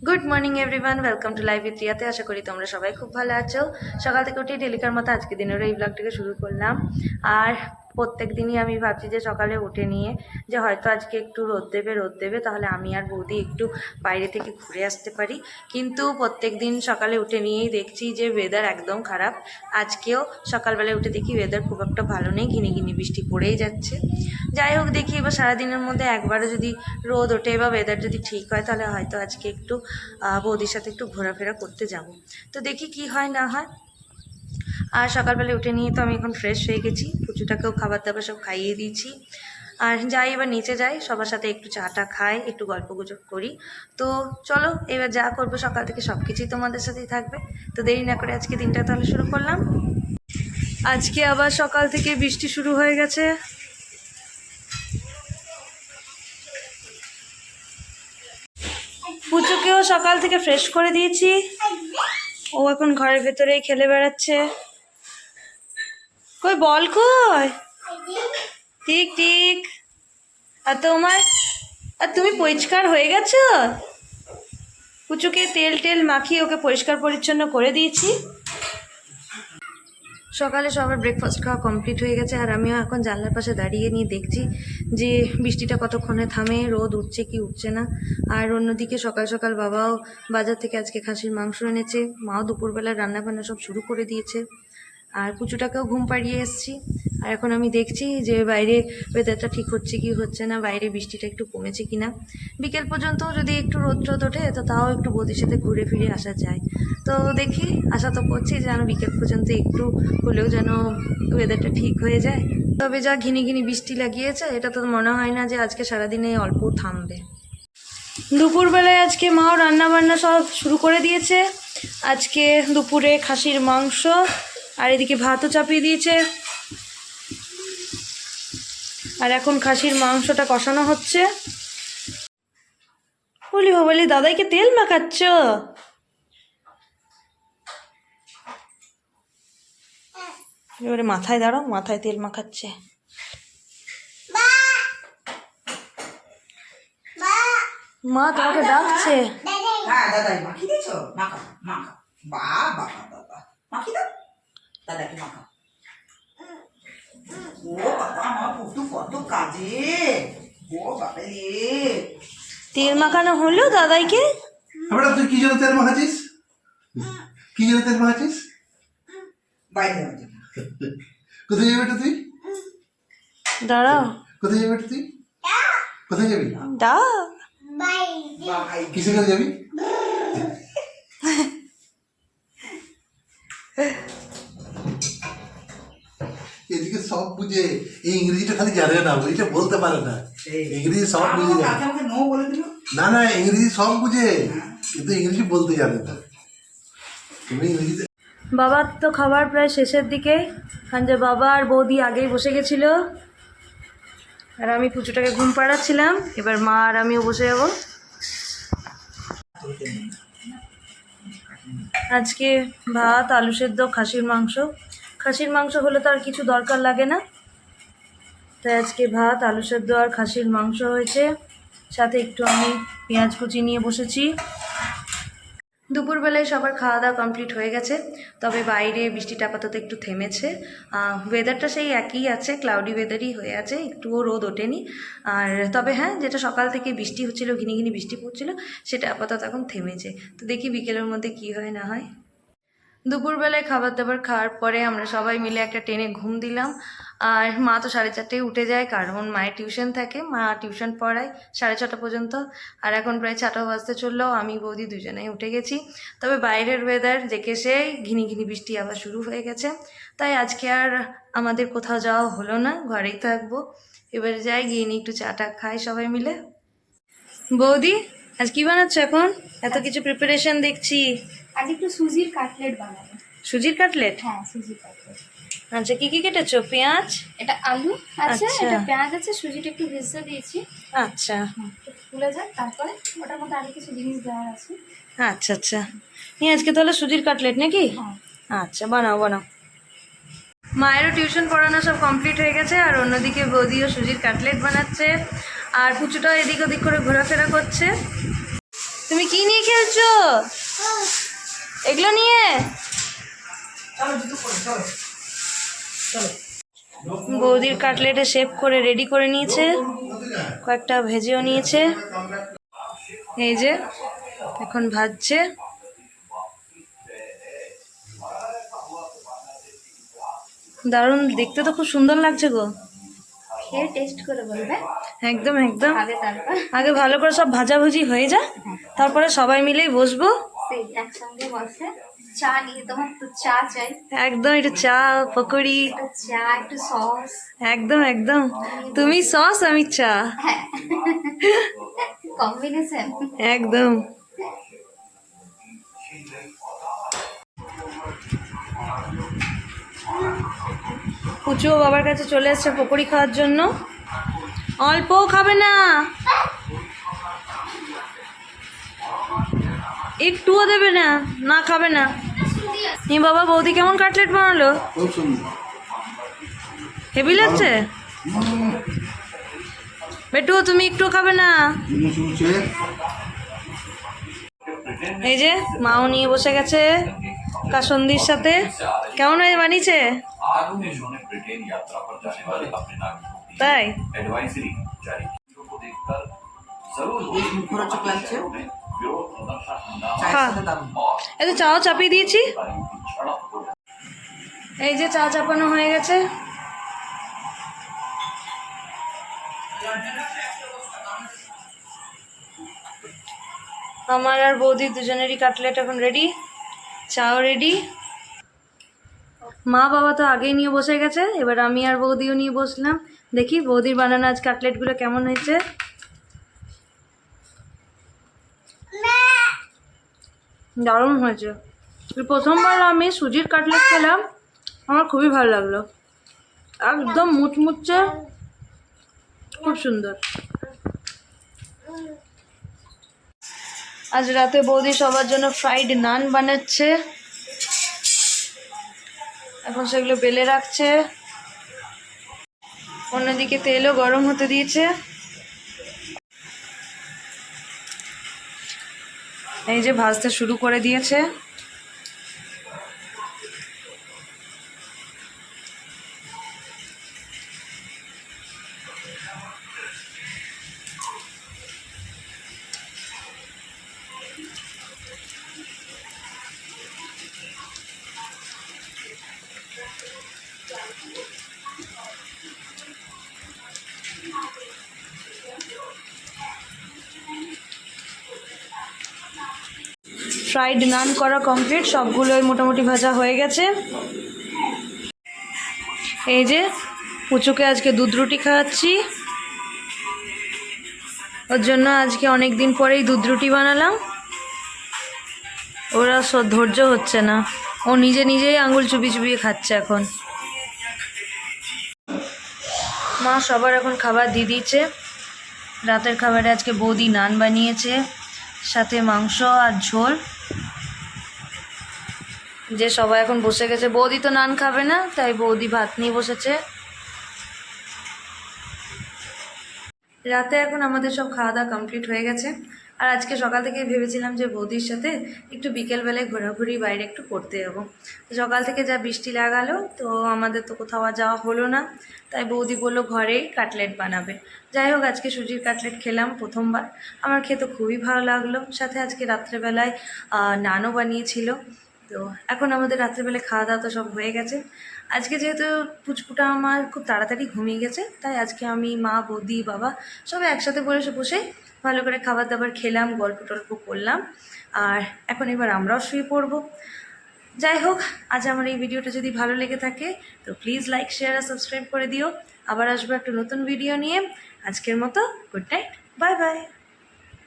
Good morning everyone, welcome to live with রিয়াতে। আশা করি তোমরা সবাই খুব ভালো আছো। সকাল থেকে উঠে ডেলিকার মতো আজকে দিনেরও এই ব্লগটাকে শুরু করলাম। আর প্রত্যেক দিনই আমি ভাবছি যে সকালে উঠে নিয়ে যে হয়তো আজকে একটু রোদ দেবে তাহলে আমি আর বৌদি একটু বাইরে থেকে ঘুরে আসতে পারি। কিন্তু প্রত্যেক দিন সকালে উঠে নিয়েই দেখছি যে ওয়েদার একদম খারাপ। আজকেও সকালবেলায় উঠে দেখি ওয়েদার খুব একটা ভালো নেই, ঘিনি ঘিনি বৃষ্টি পড়েই যাচ্ছে। যাই হোক, দেখি এবার সারাদিনের মধ্যে একবারও যদি রোদ ওঠে বা ওয়েদার যদি ঠিক হয় তাহলে হয়তো আজকে একটু বৌদির সাথে একটু ঘোরাফেরা করতে যাব। তো দেখি কি হয় না হয়। আর সকালবেলা উঠে নিয়ে তো আমি এখন ফ্রেশ হয়ে গেছি, পুচুটাকেও খাবার দাবার সব খাইয়ে দিয়েছি। আর যাই এবার নিচে যাই, সবার সাথে একটু চাটা খাই, একটু গল্প গুজব করি। তো চলো এবার যা করবো সকাল থেকে সব কিছুই তোমাদের সাথেই থাকবে। তো দেরি না করে আজকে দিনটা তাহলে শুরু করলাম। আজকে আবার সকাল থেকে বৃষ্টি শুরু হয়ে গেছে। পুচুকেও সকাল থেকে ফ্রেশ করে দিয়েছি, ও এখন ঘরের ভেতরেই খেলে বেড়াচ্ছে। কই বল কই? ঠিক ঠিক। আর তোমার আর তুমি পরিষ্কার হয়ে গেছো? পুচুকে তেল টেল মাখিয়ে ওকে পরিষ্কার পরিচ্ছন্ন করে দিয়েছি। সকালে সবার ব্রেকফাস্ট খাওয়া কমপ্লিট হয়ে গেছে, আর আমিও এখন জানলার পাশে দাঁড়িয়ে নিয়ে দেখছি যে বৃষ্টিটা কতক্ষণে থামে, রোদ উঠছে কি উঠছে না। আর অন্যদিকে সকাল সকাল বাবাও বাজার থেকে আজকে খাসির মাংস এনেছে, মাও দুপুরবেলা রান্না বান্না সব শুরু করে দিয়েছে। আর পুচুটাকেও ঘুম পাড়িয়ে এসেছি। আর এখন আমি দেখছি যে বাইরে ওয়েদারটা ঠিক হচ্ছে কি হচ্ছে না, বাইরে বৃষ্টিটা একটু কমেছে কি না। বিকেল পর্যন্ত যদি একটু রোদ রোদ ওঠে তো তাও একটু বৌদির সাথে ঘুরে ফিরে আসা যায়। তো দেখি, আশা তো করছি যেন বিকেল পর্যন্ত একটু হলেও যেন ওয়েদারটা ঠিক হয়ে যায়। তবে যা ঘিনি ঘিনি বৃষ্টি লাগিয়েছে, এটা তো মনে হয় না যে আজকে সারাদিনে অল্প থামবে। দুপুরবেলায় আজকে মাও রান্না বান্না সব শুরু করে দিয়েছে। আজকে দুপুরে খাসির মাংস, আর এদিকে ভাতও চাপিয়ে দিয়েছে। আর এখন খাসির মাংসটা কষানো হচ্ছে। বলি বাবালি, দাদাইকে তেল মাখাচ্ছ? এবারে মাথায় দাঁড়াও, মাথায় তেল মাখাচ্ছে। মা তোমাকে ডাকছে। হ্যাঁ দাদাই মাখি দিয়েছো, মাখা মাখা। বাবা বাবা মাখি দাও, দাদাকে মাখা। ও বাবা, আমার পুটু কত কাজে। ও বাবা রে, তেল মাখানো হলো দাদাইকে? আমরা তুই কি জন্য তেল মাখাচ্ছিস? কি জন্য তেল মাখাচ্ছিস? বাইরে যাওয়ার জন্য। কোথায় যাবি এটা তুই? দাঁড়াও, কোথায় যাবি এটা তুই? কোথায় যাবি? দাও। কিসে করে যাবি? এদিকে সব বুঝে, এই ইংরেজিটা খালি জানে না, ওইটা বলতে পারে না। ইংরেজি সব বুঝে যায়। আমাকে নো বলে দিল। না না, ইংরেজি সব বুঝে, কিন্তু ইংরেজি বলতে জানে না। তুমি ইংরেজিতে। বাবার তো খাবার প্রায় শেষের দিকে, কারণ যে বাবা আর বৌদি আগেই বসে গেছিল, আর আমি পুচুটাকে ঘুম পাড়াচ্ছিলাম। এবার মা আর আমিও বসে যাবো। আজকে ভাত, আলু সেদ্ধ, খাসির মাংস। খাসির মাংস হলে তো আর কিছু দরকার লাগে না, তাই আজকে ভাত, আলু সেদ্ধ আর খাসির মাংস হয়েছে। সাথে একটু আমি পেঁয়াজ কুচি নিয়ে বসেছি। দুপুরবেলায় সবার খাওয়া দাওয়া কমপ্লিট হয়ে গেছে, তবে বাইরে বৃষ্টিটা আপাতত একটু থেমেছে। ওয়েদারটা সেই একই আছে, ক্লাউডি ওয়েদারই হয়ে আছে, একটুও রোদ ওঠেনি। আর তবে হ্যাঁ, যেটা সকাল থেকে বৃষ্টি হচ্ছিল, ঘিনি ঘিনি বৃষ্টি পড়ছিল, সেটা আপাতত এখন থেমেছে। তো দেখি বিকেলের মধ্যে কি হয় না হয়। দুপুরবেলায় খাবার দাবার খাওয়ার পরে আমরা সবাই মিলে একটা টেনে ঘুম দিলাম। আর মা তো 4:30টায় উঠে যায়, কারণ মায়ের টিউশন থাকে, মা টিউশন পড়ায় 6:30 পর্যন্ত। আর এখন প্রায় 4টা বাজতে চললেও আমি বৌদি দুজনেই উঠে গেছি। তবে বাইরের ওয়েদার দেখে সেই ঘিনি ঘিনি বৃষ্টি আবার শুরু হয়ে গেছে, তাই আজকে আর আমাদের কোথাও যাওয়া হলো না, ঘরেই থাকবো। এবারে যাই, গিয়ে নিয়ে একটু চাটা খাই সবাই মিলে। বৌদি, আজ কি বানাচ্ছ এখন? এত কিছু প্রিপারেশন দেখছি। আজ একটু সুজির কাটলেট বানাবো। সুজির কাটলেট? হ্যাঁ, সুজির কাটলেট। আচ্ছা, কি কি কেটেছো? পেঁয়াজ, এটা আলু আছে, আচ্ছা। এটা পেঁয়াজ আছে, সুজিটা একটু ভেজে দিয়েছি। আচ্ছা একটু ফুলে যাক, তারপরে ওটার মধ্যে আরো কিছু জিনিস দেওয়ার আছে। আচ্ছা আচ্ছা, নিয়ে আজকে তাহলে সুজির কাটলেট নাকি? হ্যাঁ। আচ্ছা, বানাও বানাও। মায়েরও টিউশন পড়ানো সব কমপ্লিট হয়ে গেছে, আর অন্যদিকে বৌদিও সুজির কাটলেট বানাচ্ছে, আর পুচুটাও এদিক ওদিক করে ঘোরাফেরা করছে। তুমি কি নিয়ে খেলছো? এগুলো নিয়ে? চলো জুতো পরে চলো চলো। বৌদির কাটলেটে শেপ করে রেডি করে নিয়েছে, কয়েকটা ভেজেও নিয়েছে। এই যে এখন ভাজছে। দারুণ দেখতে, তো খুব সুন্দর লাগছে গো। খেয়ে টেস্ট করে বলবে। একদম একদম। আগে তারপর আগে ভালো করে সব ভাজাভুজি হয়ে যায়, তারপরে সবাই মিলেই বসবো। সেই একসঙ্গে বসে চা নিয়ে, তোমার তো চা চাই, একদম, একটু চা পকোড়ি। একটু চা একটু সস। একদম একদম, তুমি সস আমি চা। হ্যাঁ কম্বিনেশন। একদম। পুচুও বাবার কাছে চলে এসছে পকোড়ি খাওয়ার জন্য। অল্পও খাবে না, একটুও দেবে না, না খাবে না। নি বাবা, বৌদি কেমন কাটলেট বানালো? খুব সুন্দর। হেভি লাগছে। বেটু তুমি একটু খাবে না? মুচমুচে। এই যে মাও নিয়ে বসে গেছে কাসন্দির সাথে। কেমন হয়ে বানিয়েছে? তাই মুখরোচক লাগছে, চায়ের হ্যাঁ, সাথে দারুণ। এই তো চাও চাপিয়ে দিয়েছি। এই যে চা চাপানো হয়ে গেছে। আমার আর বৌদি দুজনেরই কাটলেট এখন রেডি, চাও রেডি। মা বাবা তো আগেই নিয়ে বসে গেছে, এবার আমি আর বৌদিও নিয়ে বসলাম। দেখি বৌদির বানানো আজ কাটলেটগুলো কেমন হয়েছে। দারুণ হয়েছে। এই প্রথমবার আমি সুজির কাটলেট খেলাম, আমার খুবই ভালো লাগলো। একদম মুচমুচে, খুব সুন্দর। আজ রাতে বৌদি সবার জন্য ফ্রাইড নান বানাচ্ছে, এখন সেগুলো বেলে রাখছে। অন্যদিকে তেলও গরম হতে দিয়েছে। এই যে ভাজতে শুরু করে দিয়েছে। ফ্রাইড নান করা কমপ্লিট, সবগুলোই মোটামুটি ভাজা হয়ে গেছে। এই যে পুচুকে আজকে দুধ রুটি খাওয়াচ্ছি, ওর জন্য আজকে অনেক দিন পরেই দুধ রুটি বানালাম। ওরা ধৈর্য হচ্ছে না, ও নিজে নিজেই আঙুল চুবিয়ে চুবিয়ে খাচ্ছে এখন। মা সবার এখন খাবার দিয়ে দিয়েছে। রাতের খাবারে আজকে বৌদি নান বানিয়েছে, সাথে মাংস আর ঝোল। যে সবাই এখন বসে গেছে, বৌদি তো নান খাবে না, তাই বৌদি ভাত নিয়ে বসেছে। রাতে এখন আমাদের সব খাওয়া দাওয়া কমপ্লিট হয়ে গেছে। আর আজকে সকাল থেকে ভেবেছিলাম যে বৌদির সাথে একটু বিকেলবেলায় ঘোরাঘুরি বাইরে একটু করতে যাবো। সকাল থেকে যা বৃষ্টি লাগালো, তো আমাদের তো কোথাও আর যাওয়া হলো না। তাই বৌদি বললো ঘরেই কাটলেট বানাবে। যাই হোক, আজকে সুজির কাটলেট খেলাম প্রথমবার, আমার খেতে খুবই ভালো লাগলো। সাথে আজকে রাত্রেবেলায় নানও বানিয়েছিল। তো এখন আমাদের রাত্রেবেলায় খাওয়া দাওয়া তো সব হয়ে গেছে। আজকে যেহেতু পুচকুটা আমার খুব তাড়াতাড়ি ঘুমিয়ে গেছে, তাই আজকে আমি, মা, বৌদি, বাবা সবাই একসাথে বসে ভালো করে খাবার দাবার খেলাম, গল্প টল্প করলাম। আর এখন এবার আমরাও শুয়ে পড়বো। যাই হোক, আজ আমার এই ভিডিওটা যদি ভালো লেগে থাকে তো প্লিজ লাইক, শেয়ার আর সাবস্ক্রাইব করে দিও। আবার আসবো একটা নতুন ভিডিও নিয়ে। আজকের মতো গুড নাইট, বাই বাই।